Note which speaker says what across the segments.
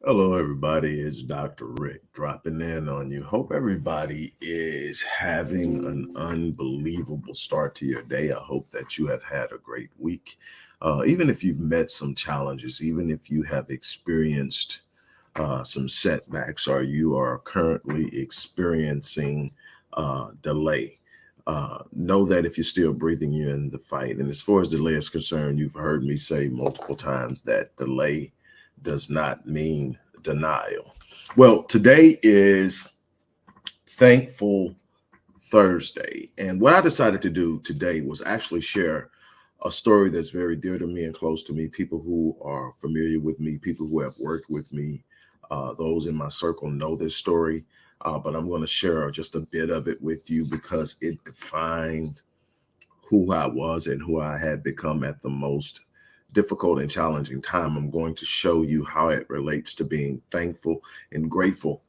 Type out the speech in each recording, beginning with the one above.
Speaker 1: Hello, everybody. It's Dr. Rick dropping in on you. Hope everybody is having an unbelievable start to your day. I hope that you have had a great week. Even if you've met some challenges, even if you have experienced some setbacks or you are currently experiencing delay, know that if you're still breathing, you're in the fight. And as far as delay is concerned, you've heard me say multiple times that delay does not mean denial. Well, today is Thankful Thursday. And what I decided to do today was actually share a story that's very dear to me and close to me. People who are familiar with me, people who have worked with me, those in my circle know this story. But I'm going to share just a bit of it with you because it defined who I was and who I had become at the most difficult and challenging time. I'm going to show you how it relates to being thankful and grateful.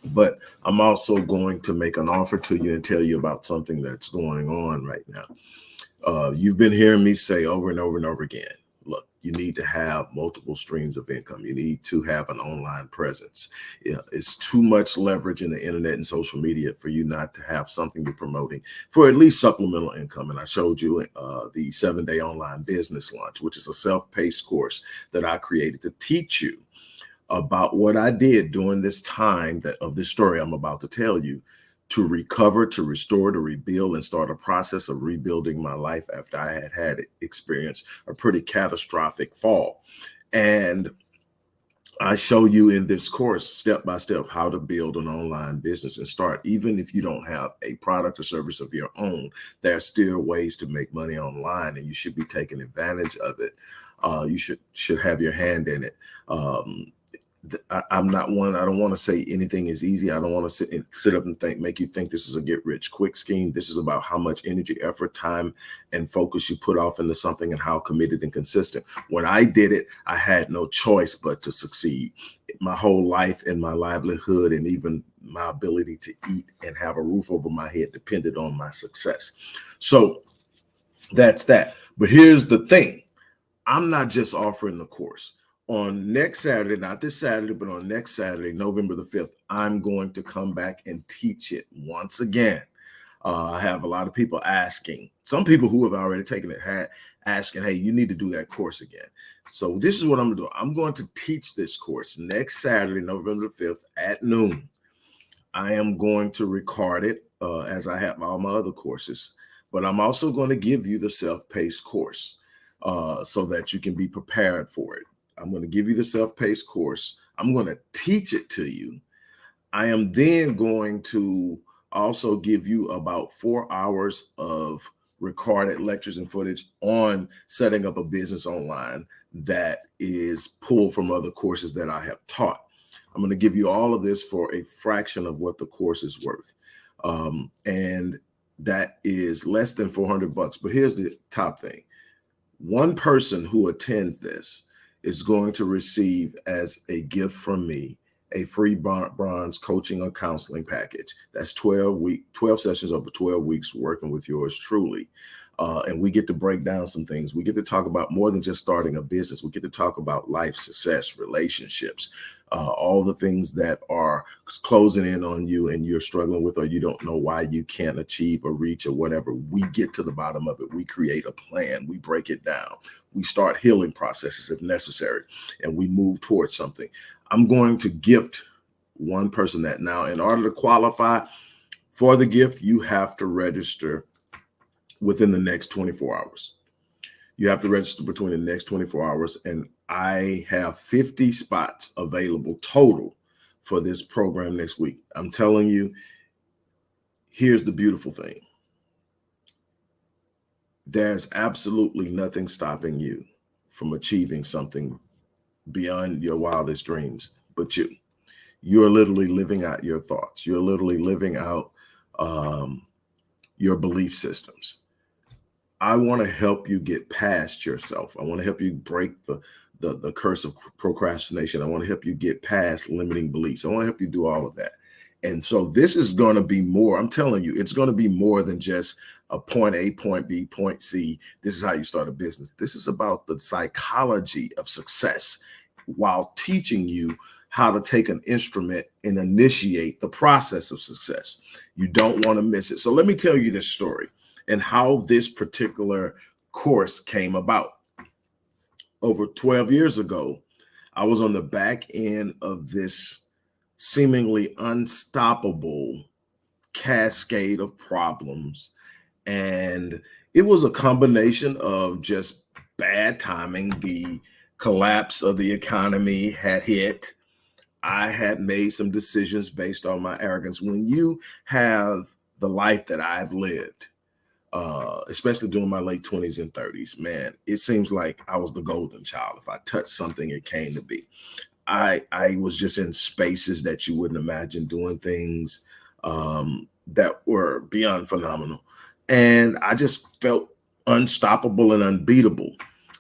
Speaker 1: But I'm also going to make an offer to you and tell you about something that's going on right now. You've been hearing me say over and over and over again, look, you need to have multiple streams of income. You need to have an online presence. It's too much leverage in the internet and social media for you not to have something you're promoting for at least supplemental income. And I showed you the 7-day online business launch, which is a self-paced course that I created to teach you about what I did during this time that of this story I'm about to tell you to recover, to restore, to rebuild, and start a process of rebuilding my life after I had experienced a pretty catastrophic fall. And I show you in this course, step by step, how to build an online business and start. Even if you don't have a product or service of your own, there are still ways to make money online, and you should be taking advantage of it. You should have your hand in it. I'm not one. I don't want to say anything is easy. I don't want to sit up and make you think this is a get rich quick scheme. This is about how much energy, effort, time, and focus you put off into something and how committed and consistent. When I did it, I had no choice but to succeed. My whole life and my livelihood and even my ability to eat and have a roof over my head depended on my success. So that's that. But here's the thing. I'm not just offering the course. On next Saturday, not this Saturday, but on next Saturday, November the 5th, I'm going to come back and teach it once again. I have a lot of people asking, some people who have already taken it had asking, hey, you need to do that course again. So this is what I'm going to do. I'm going to teach this course next Saturday, November the 5th at noon. I am going to record it as I have all my other courses, but I'm also going to give you the self-paced course so that you can be prepared for it. I'm going to give you the self-paced course. I'm going to teach it to you. I am then going to also give you about 4 hours of recorded lectures and footage on setting up a business online that is pulled from other courses that I have taught. I'm going to give you all of this for a fraction of what the course is worth. And that is less than $400. But here's the top thing. One person who attends this is going to receive as a gift from me a free bronze coaching or counseling package. That's 12 sessions over 12 weeks working with yours truly. And we get to break down some things. We get to talk about more than just starting a business. We get to talk about life, success, relationships, all the things that are closing in on you and you're struggling with, or you don't know why you can't achieve or reach or whatever. We get to the bottom of it. We create a plan. We break it down. We start healing processes if necessary, and we move towards something. I'm going to gift one person that. Now, in order to qualify for the gift, you have to register within the next 24 hours. You have to register between the next 24 hours, and I have 50 spots available total for this program next week. I'm telling you, here's the beautiful thing. There's absolutely nothing stopping you from achieving something beyond your wildest dreams but you. You're literally living out your thoughts. You're literally living out your belief systems. I want to help you get past yourself. I want to help you break the curse of procrastination. I want to help you get past limiting beliefs. I want to help you do all of that. And so this is going to be more. I'm telling you, it's going to be more than just a point A, point B, point C. This is how you start a business. This is about the psychology of success while teaching you how to take an instrument and initiate the process of success. You don't want to miss it. So let me tell you this story and how this particular course came about. Over 12 years ago, I was on the back end of this seemingly unstoppable cascade of problems. And it was a combination of just bad timing. The collapse of the economy had hit. I had made some decisions based on my arrogance. When you have the life that I've lived, especially during my late 20s and 30s, man, it seems like I was the golden child. If I touched something, it came to be. I was just in spaces that you wouldn't imagine, doing things that were beyond phenomenal. And I just felt unstoppable and unbeatable.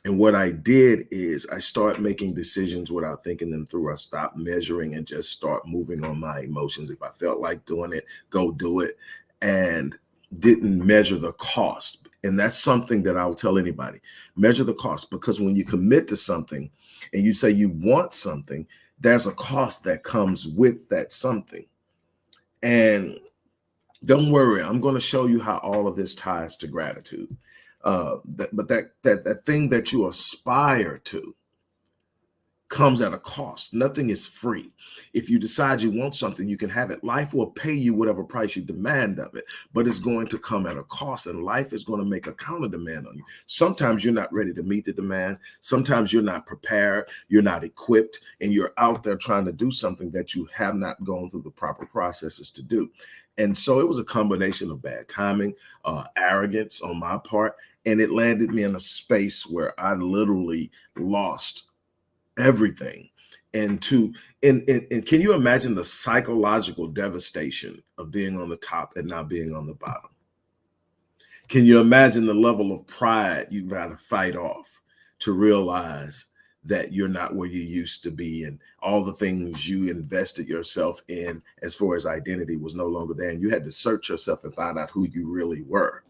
Speaker 1: And what I did is I started making decisions without thinking them through. I stopped measuring and just start moving on my emotions. If I felt like doing it, go do it. And didn't measure the cost. And that's something that I'll tell anybody. Measure the cost, because when you commit to something and you say you want something, there's a cost that comes with that something. And don't worry, I'm going to show you how all of this ties to gratitude. That thing that you aspire to comes at a cost. Nothing is free. If you decide you want something, you can have it. Life will pay you whatever price you demand of it, but it's going to come at a cost, and life is going to make a counter demand on you. Sometimes you're not ready to meet the demand. Sometimes you're not prepared. You're not equipped, and you're out there trying to do something that you have not gone through the proper processes to do. And so it was a combination of bad timing, arrogance on my part, and it landed me in a space where I literally lost everything. And can you imagine the psychological devastation of being on the top and not being on the bottom? Can you imagine the level of pride you've got to fight off to realize that you're not where you used to be, and all the things you invested yourself in as far as identity was no longer there, and you had to search yourself and find out who you really were?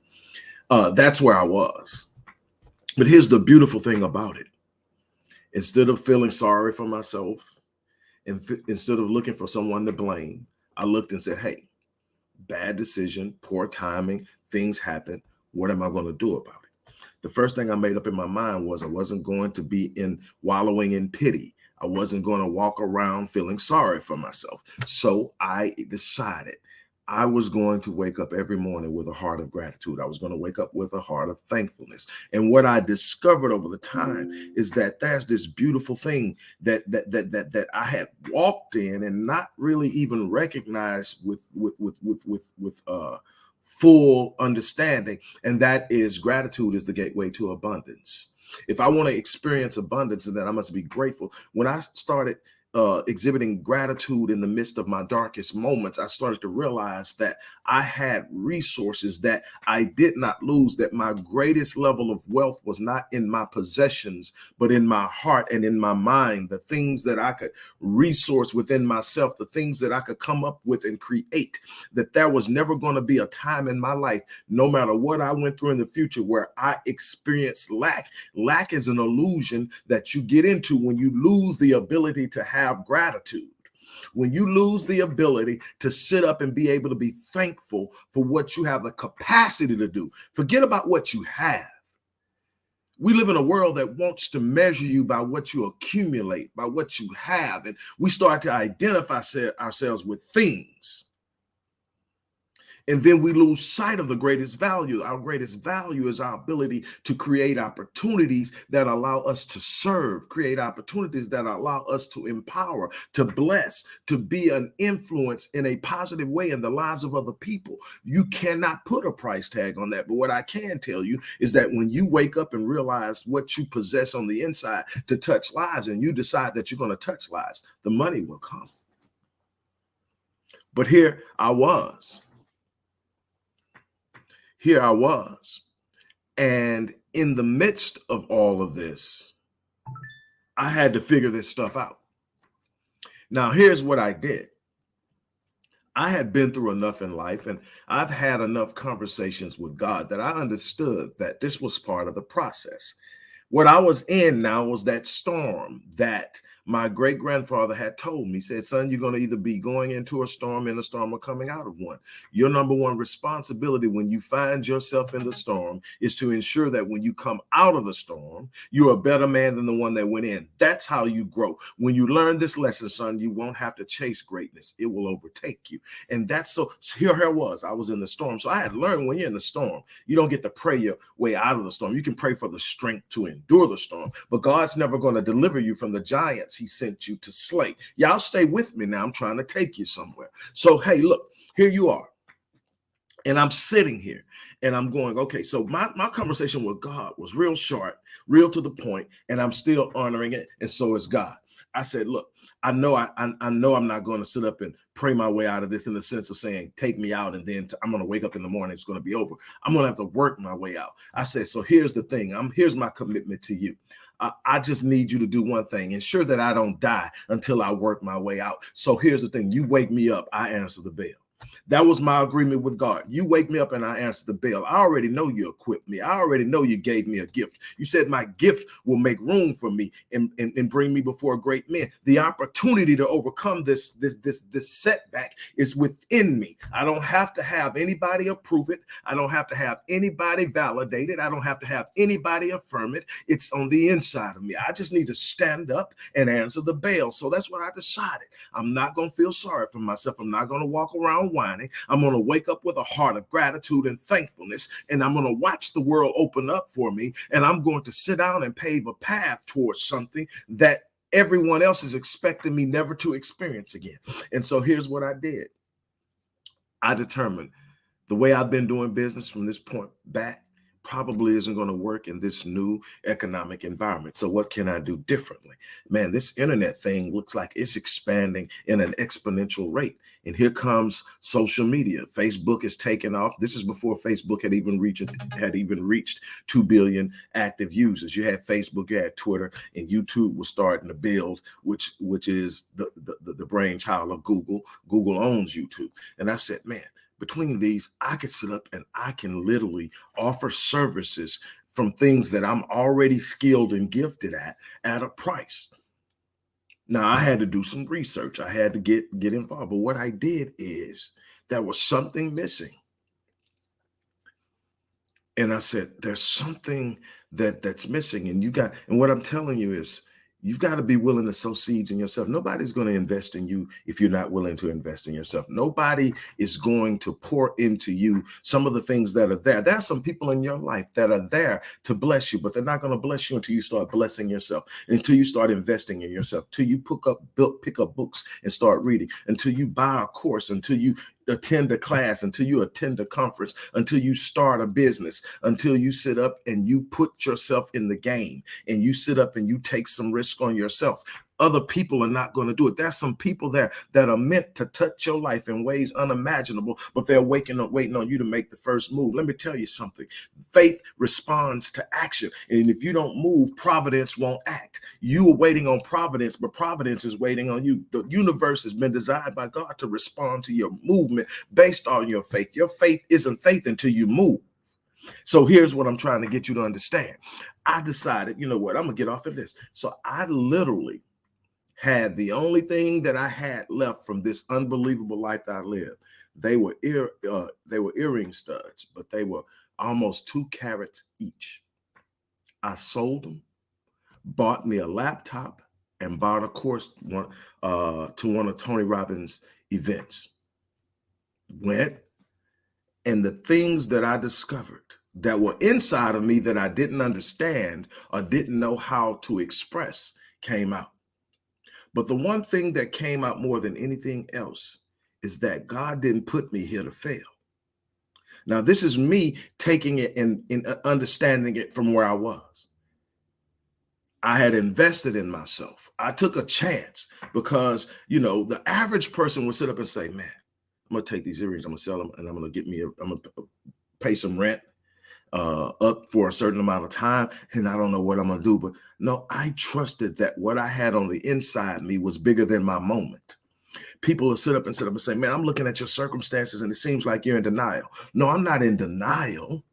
Speaker 1: That's where I was. But here's the beautiful thing about it. Instead of feeling sorry for myself, and instead of looking for someone to blame, I looked and said, hey, bad decision, poor timing, things happen. What am I going to do about it? The first thing I made up in my mind was I wasn't going to be wallowing in pity. I wasn't going to walk around feeling sorry for myself. So I decided I was going to wake up every morning with a heart of gratitude. I was going to wake up with a heart of thankfulness. And what I discovered over the time is that there's this beautiful thing that I had walked in and not really even recognized with full understanding. And that is, gratitude is the gateway to abundance. If I want to experience abundance, and then I must be grateful. When I started exhibiting gratitude in the midst of my darkest moments, I started to realize that I had resources that I did not lose, that my greatest level of wealth was not in my possessions, but in my heart and in my mind, the things that I could resource within myself, the things that I could come up with and create, that there was never going to be a time in my life, no matter what I went through in the future, where I experienced lack. Lack is an illusion that you get into when you lose the ability to have gratitude. When you lose the ability to sit up and be able to be thankful for what you have the capacity to do. Forget about what you have. We live in a world that wants to measure you by what you accumulate, by what you have. And we start to identify ourselves with things. And then we lose sight of the greatest value. Our greatest value is our ability to create opportunities that allow us to serve, create opportunities that allow us to empower, to bless, to be an influence in a positive way in the lives of other people. You cannot put a price tag on that. But what I can tell you is that when you wake up and realize what you possess on the inside to touch lives, and you decide that you're going to touch lives, the money will come. But here I was. And in the midst of all of this, I had to figure this stuff out. Now, here's what I did. I had been through enough in life, and I've had enough conversations with God that I understood that this was part of the process. What I was in now was that storm that my great grandfather had told me. He said, son, you're going to either be going into a storm, in a storm, or coming out of one. Your number one responsibility when you find yourself in the storm is to ensure that when you come out of the storm, you're a better man than the one that went in. That's how you grow. When you learn this lesson, son, you won't have to chase greatness. It will overtake you. And that's so here I was in the storm. So I had learned when you're in the storm, you don't get to pray your way out of the storm. You can pray for the strength to endure the storm, but God's never going to deliver you from the giants he sent you to slay. Y'all stay with me now. I'm trying to take you somewhere. So, hey, look, here you are. And I'm sitting here and I'm going, okay, so my conversation with God was real short, real to the point, and I'm still honoring it. And so is God. I said, look, I know I'm not going to sit up and pray my way out of this in the sense of saying, take me out, and then I'm going to wake up in the morning, it's going to be over. I'm going to have to work my way out. I said, so here's the thing. Here's my commitment to you. I just need you to do one thing, ensure that I don't die until I work my way out. So here's the thing. You wake me up, I answer the bell. That was my agreement with God. You wake me up and I answer the bell. I already know you equipped me. I already know you gave me a gift. You said my gift will make room for me and bring me before great men. The opportunity to overcome this setback is within me. I don't have to have anybody approve it. I don't have to have anybody validate it. I don't have to have anybody affirm it. It's on the inside of me. I just need to stand up and answer the bell. So that's what I decided. I'm not going to feel sorry for myself. I'm not going to walk around whining. I'm going to wake up with a heart of gratitude and thankfulness, and I'm going to watch the world open up for me, and I'm going to sit down and pave a path towards something that everyone else is expecting me never to experience again. And so here's what I did. I determined the way I've been doing business from this point back probably isn't going to work in this new economic environment. So what can I do differently? Man, this internet thing looks like it's expanding in an exponential rate. And here comes social media. Facebook is taking off. This is before Facebook had even reached 2 billion active users. You had Facebook, you had Twitter, and YouTube was starting to build, which is the brainchild of Google. Google owns YouTube. And I said, man, between these, I could sit up and I can literally offer services from things that I'm already skilled and gifted at a price. Now, I had to do some research. I had to get involved. But what I did is there was something missing. And I said, there's something that's missing. And what I'm telling you is, you've got to be willing to sow seeds in yourself. Nobody's going to invest in you if you're not willing to invest in yourself. Nobody is going to pour into you some of the things that are there. There are some people in your life that are there to bless you, but they're not going to bless you until you start blessing yourself, until you start investing in yourself, until you pick up books and start reading, until you buy a course, until you attend a class, until you attend a conference, until you start a business, until you sit up and you put yourself in the game and you sit up and you take some risk on yourself. Other people are not going to do it. There's some people there that are meant to touch your life in ways unimaginable, but they're waiting on you to make the first move. Let me tell you something. Faith responds to action. And if you don't move, providence won't act. You are waiting on providence, but providence is waiting on you. The universe has been designed by God to respond to your movement based on your faith. Your faith isn't faith until you move. So here's what I'm trying to get you to understand. I decided, you know what, I'm going to get off of this. So I literally had the only thing that I had left from this unbelievable life that I lived. They were earring studs, but they were almost 2 carats each. I sold them, bought me a laptop, and bought a course to one of Tony Robbins' events. Went, and the things that I discovered that were inside of me that I didn't understand or didn't know how to express came out. But the one thing that came out more than anything else is that God didn't put me here to fail. Now, this is me taking it and understanding it from where I was. I had invested in myself. I took a chance because, the average person would sit up and say, man, I'm going to take these earrings, I'm going to sell them, and I'm going to pay some rent up for a certain amount of time, and I don't know what I'm going to do. But no, I trusted that what I had on the inside me was bigger than my moment. People will sit up and say, man, I'm looking at your circumstances and it seems like you're in denial. No, I'm not in denial.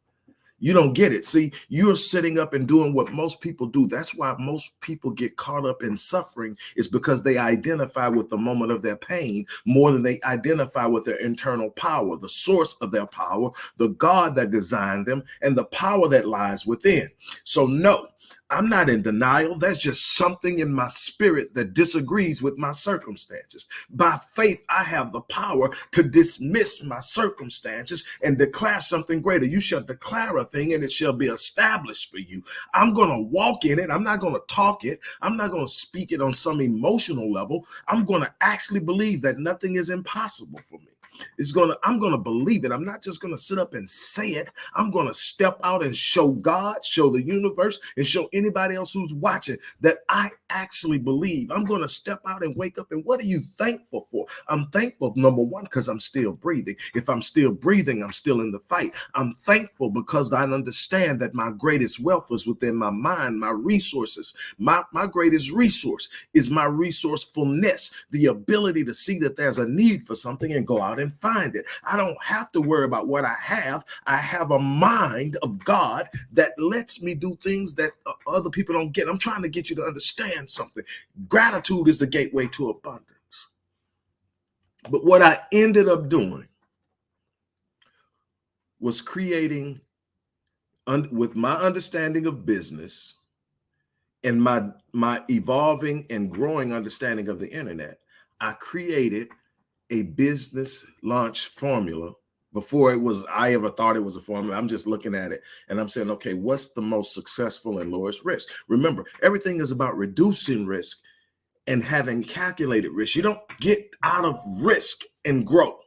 Speaker 1: You don't get it. See, you're sitting up and doing what most people do. That's why most people get caught up in suffering, is because they identify with the moment of their pain more than they identify with their internal power, the source of their power, the God that designed them, and the power that lies within. So no, I'm not in denial. That's just something in my spirit that disagrees with my circumstances. By faith, I have the power to dismiss my circumstances and declare something greater. You shall declare a thing and it shall be established for you. I'm going to walk in it. I'm not going to talk it. I'm not going to speak it on some emotional level. I'm going to actually believe that nothing is impossible for me. I'm going to believe it. I'm not just going to sit up and say it. I'm going to step out and show God, show the universe, and show anybody else who's watching that I actually believe. I'm going to step out and wake up. And what are you thankful for? I'm thankful, number one, because I'm still breathing. If I'm still breathing, I'm still in the fight. I'm thankful because I understand that my greatest wealth is within my mind, my resources. My greatest resource is my resourcefulness, the ability to see that there's a need for something and go out and find it. I don't have to worry about what I have. I have a mind of God that lets me do things that other people don't get. I'm trying to get you to understand something. Gratitude is the gateway to abundance. But what I ended up doing was creating, with my understanding of business and my evolving and growing understanding of the internet, I created a business launch formula. Before I ever thought it was a formula, I'm just looking at it and I'm saying, okay, what's the most successful and lowest risk? Remember, everything is about reducing risk and having calculated risk. You don't get out of risk and grow.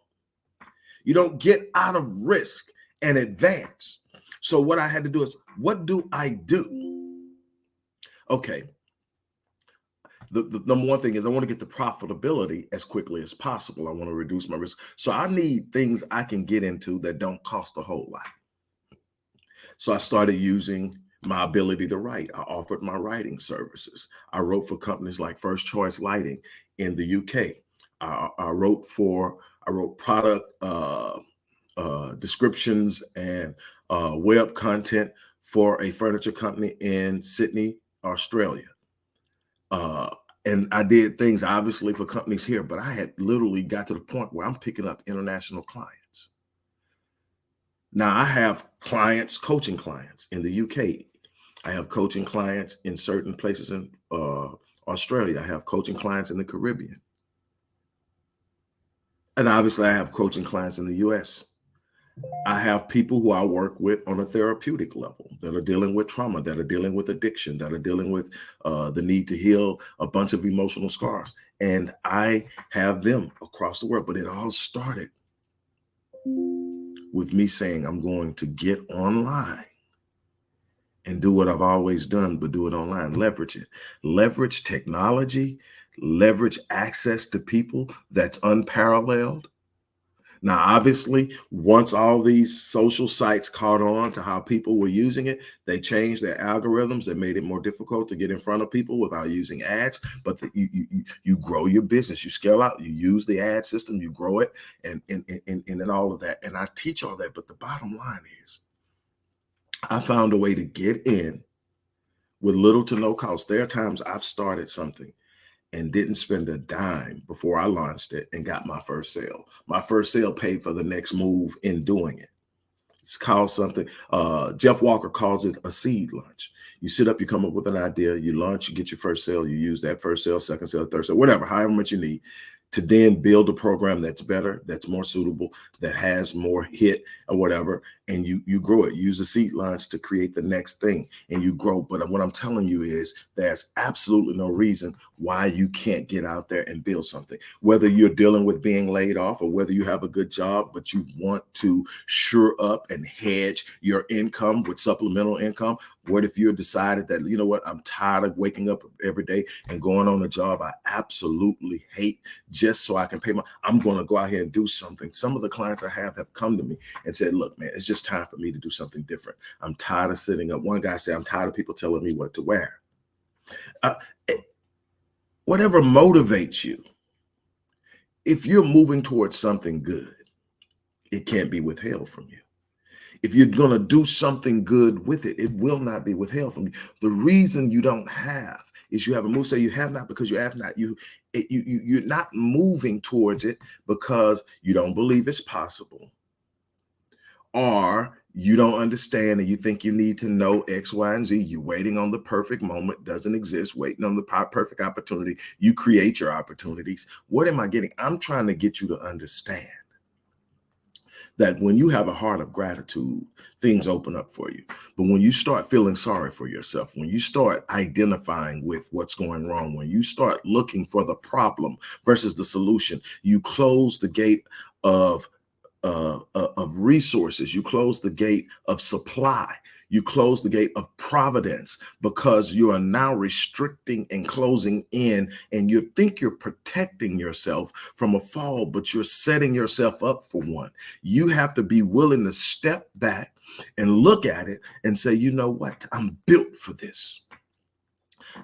Speaker 1: You don't get out of risk and advance. So what I had to do is, what do I do? Okay. The number one thing is I want to get the profitability as quickly as possible. I want to reduce my risk. So I need things I can get into that don't cost a whole lot. So I started using my ability to write. I offered my writing services. I wrote for companies like First Choice Lighting in the UK. I wrote product descriptions and web content for a furniture company in Sydney, Australia. And I did things obviously for companies here, but I had literally got to the point where I'm picking up international clients. Now I have clients, coaching clients in the UK. I have coaching clients in certain places in Australia. I have coaching clients in the Caribbean. And obviously I have coaching clients in the US. I have people who I work with on a therapeutic level that are dealing with trauma, that are dealing with addiction, that are dealing with the need to heal a bunch of emotional scars. And I have them across the world. But it all started with me saying, I'm going to get online and do what I've always done, but do it online. Leverage it. Leverage technology, leverage access to people that's unparalleled. Now, obviously, once all these social sites caught on to how people were using it, they changed their algorithms that made it more difficult to get in front of people without using ads. But you grow your business, you scale out, you use the ad system, you grow it, and all of that. And I teach all that. But the bottom line is, I found a way to get in with little to no cost. There are times I've started something and didn't spend a dime before I launched it and got my first sale. My first sale paid for the next move in doing it. It's called something, Jeff Walker calls it a seed launch. You sit up, you come up with an idea, you launch, you get your first sale, you use that first sale, second sale, third sale, whatever, however much you need, to then build a program that's better, that's more suitable, that has more hit or whatever, and you grow it. Use a seed launch to create the next thing, and you grow. But what I'm telling you is there's absolutely no reason why you can't get out there and build something. Whether you're dealing with being laid off or whether you have a good job, but you want to shore up and hedge your income with supplemental income. What if you're decided that, you know what, I'm tired of waking up every day and going on a job I absolutely hate just so I can pay I'm going to go out here and do something. Some of the clients I have come to me and said, look, man, it's just time for me to do something different. I'm tired of sitting up. One guy said, I'm tired of people telling me what to wear. Whatever motivates you, if you're moving towards something good, it can't be withheld from you. If you're going to do something good with it, it will not be withheld from you. The reason you don't have is you have a move. Say you have not because you have not. You're not moving towards it because you don't believe it's possible, or you don't understand and you think you need to know X, Y, and Z. You're waiting on the perfect moment, doesn't exist, waiting on the perfect opportunity. You create your opportunities. What am I getting? I'm trying to get you to understand that when you have a heart of gratitude, things open up for you. But when you start feeling sorry for yourself, when you start identifying with what's going wrong, when you start looking for the problem versus the solution, you close the gate of resources. You close the gate of supply. You close the gate of providence because you are now restricting and closing in, and you think you're protecting yourself from a fall, but you're setting yourself up for one. You have to be willing to step back and look at it and say, you know what? I'm built for this.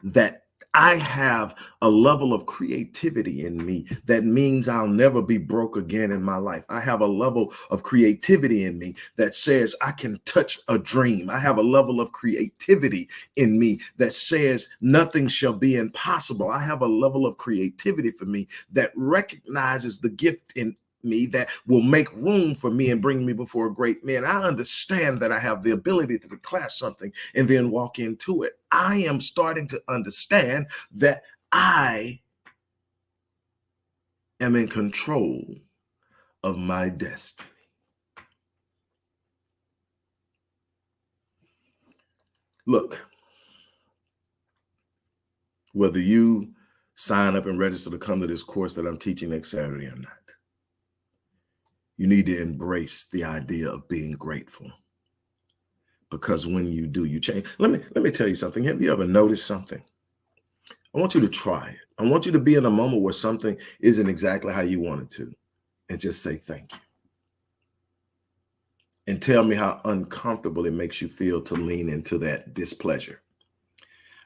Speaker 1: That I have a level of creativity in me that means I'll never be broke again in my life. I have a level of creativity in me that says I can touch a dream. I have a level of creativity in me that says nothing shall be impossible. I have a level of creativity for me that recognizes the gift in me that will make room for me and bring me before a great man. I understand that I have the ability to declare something and then walk into it. I am starting to understand that I am in control of my destiny. Look, whether you sign up and register to come to this course that I'm teaching next Saturday or not, you need to embrace the idea of being grateful. Because when you do, you change. Let me tell you something. Have you ever noticed something? I want you to try it. I want you to be in a moment where something isn't exactly how you want it to, and just say thank you. And tell me how uncomfortable it makes you feel to lean into that displeasure.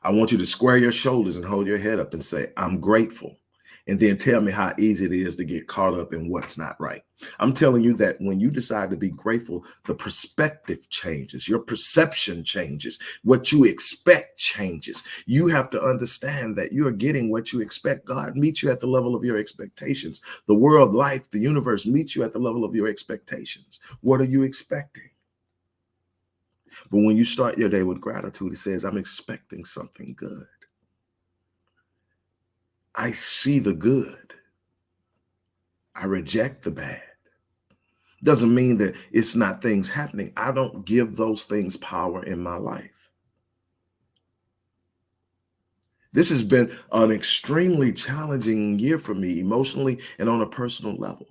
Speaker 1: I want you to square your shoulders and hold your head up and say, I'm grateful. And then tell me how easy it is to get caught up in what's not right. I'm telling you that when you decide to be grateful, the perspective changes, your perception changes, what you expect changes. You have to understand that you are getting what you expect. God meets you at the level of your expectations. The world, life, the universe meets you at the level of your expectations. What are you expecting? But when you start your day with gratitude, it says, I'm expecting something good. I see the good. I reject the bad. Doesn't mean that it's not things happening. I don't give those things power in my life. This has been an extremely challenging year for me emotionally and on a personal level.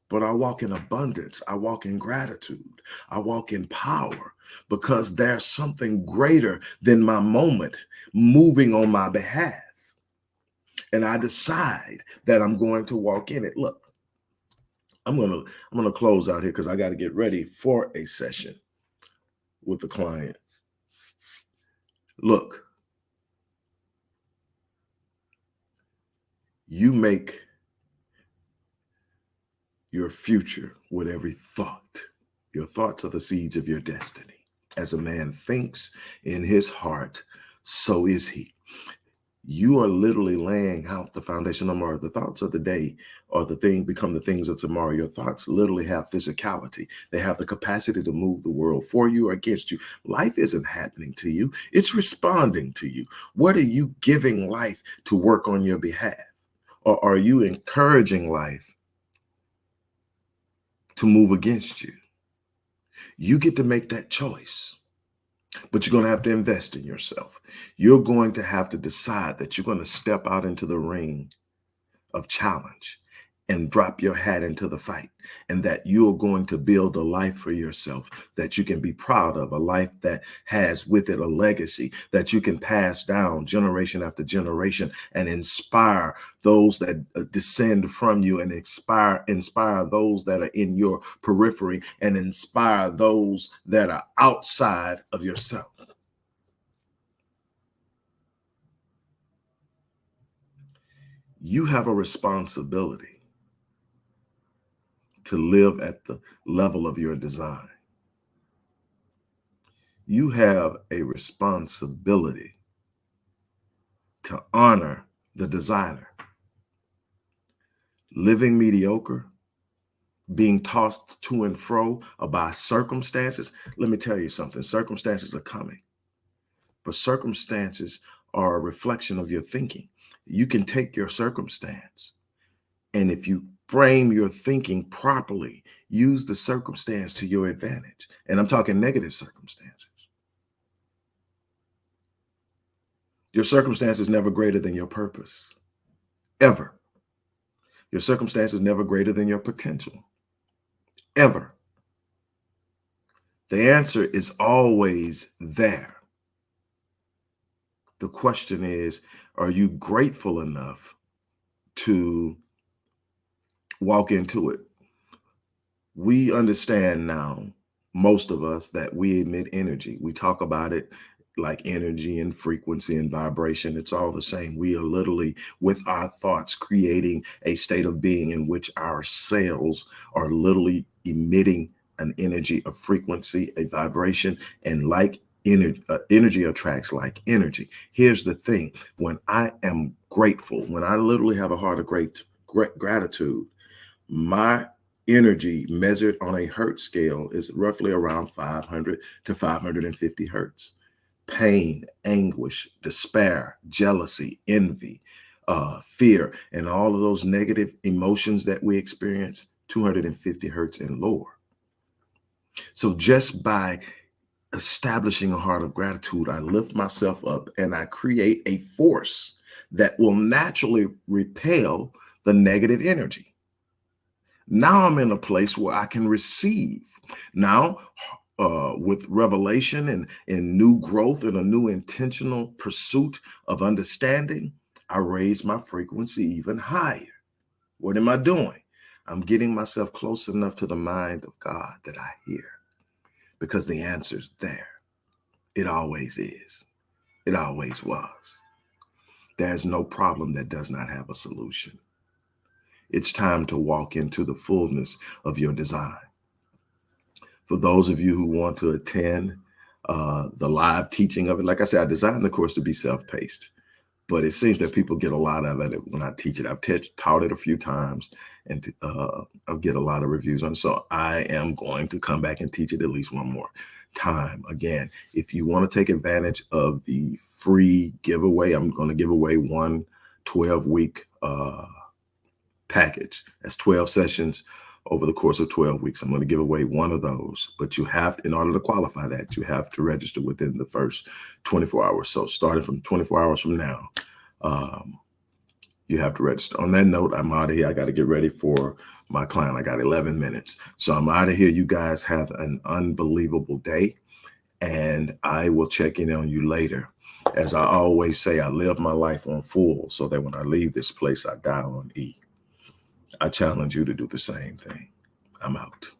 Speaker 1: But I walk in abundance. I walk in gratitude. I walk in power because there's something greater than my moment moving on my behalf. And I decide that I'm going to walk in it. Look, I'm gonna close out here because I got to get ready for a session with the client. Look, you make your future with every thought. Your thoughts are the seeds of your destiny. As a man thinks in his heart, so is he. You are literally laying out the foundation of tomorrow. The thoughts of the day or the thing become the things of tomorrow. Your thoughts literally have physicality. They have the capacity to move the world for you or against you. Life isn't happening to you. It's responding to you. What are you giving life to work on your behalf? Or are you encouraging life to move against you? You get to make that choice. But you're going to have to invest in yourself. You're going to have to decide that you're going to step out into the ring of challenge and drop your hat into the fight, and that you're going to build a life for yourself that you can be proud of, a life that has with it a legacy that you can pass down generation after generation and inspire those that descend from you, and inspire those that are in your periphery, and inspire those that are outside of yourself. You have a responsibility to live at the level of your design. You have a responsibility to honor the designer. Living mediocre, being tossed to and fro by circumstances. Let me tell you something. Circumstances are coming, but circumstances are a reflection of your thinking. You can take your circumstance, and if you frame your thinking properly, use the circumstance to your advantage. And I'm talking negative circumstances. Your circumstance is never greater than your purpose, ever. Your circumstance is never greater than your potential, ever. The answer is always there. The question is, are you grateful enough to walk into it? We understand now, most of us, that we emit energy. We talk about it like energy and frequency and vibration. It's all the same. We are literally, with our thoughts, creating a state of being in which our cells are literally emitting an energy, a frequency, a vibration, and like energy attracts like energy. Here's the thing. When I am grateful, when I literally have a heart of great gratitude, my energy measured on a hertz scale is roughly around 500 to 550 hertz. Pain, anguish, despair, jealousy, envy, fear, and all of those negative emotions that we experience, 250 hertz and lower. So just by establishing a heart of gratitude, I lift myself up and I create a force that will naturally repel the negative energy. Now I'm in a place where I can receive. Now, with revelation and new growth and a new intentional pursuit of understanding, I raise my frequency even higher. What am I doing? I'm getting myself close enough to the mind of God that I hear, because the answer's there. It always is. It always was. There's no problem that does not have a solution. It's time to walk into the fullness of your design. For those of you who want to attend the live teaching of it, like I said, I designed the course to be self-paced, but it seems that people get a lot of it when I teach it. I've taught it a few times, and I'll get a lot of reviews on it. So I am going to come back and teach it at least one more time. Again, if you want to take advantage of the free giveaway, I'm going to give away one 12-week package. That's 12 sessions over the course of 12 weeks. I'm going to give away one of those, but you have, in order to qualify that, you have to register within the first 24 hours. So starting from 24 hours from now, you have to register. On that note, I'm out of here. I got to get ready for my client. I got 11 minutes. So I'm out of here. You guys have an unbelievable day, and I will check in on you later. As I always say, I live my life on full so that when I leave this place, I die on E. I challenge you to do the same thing. I'm out.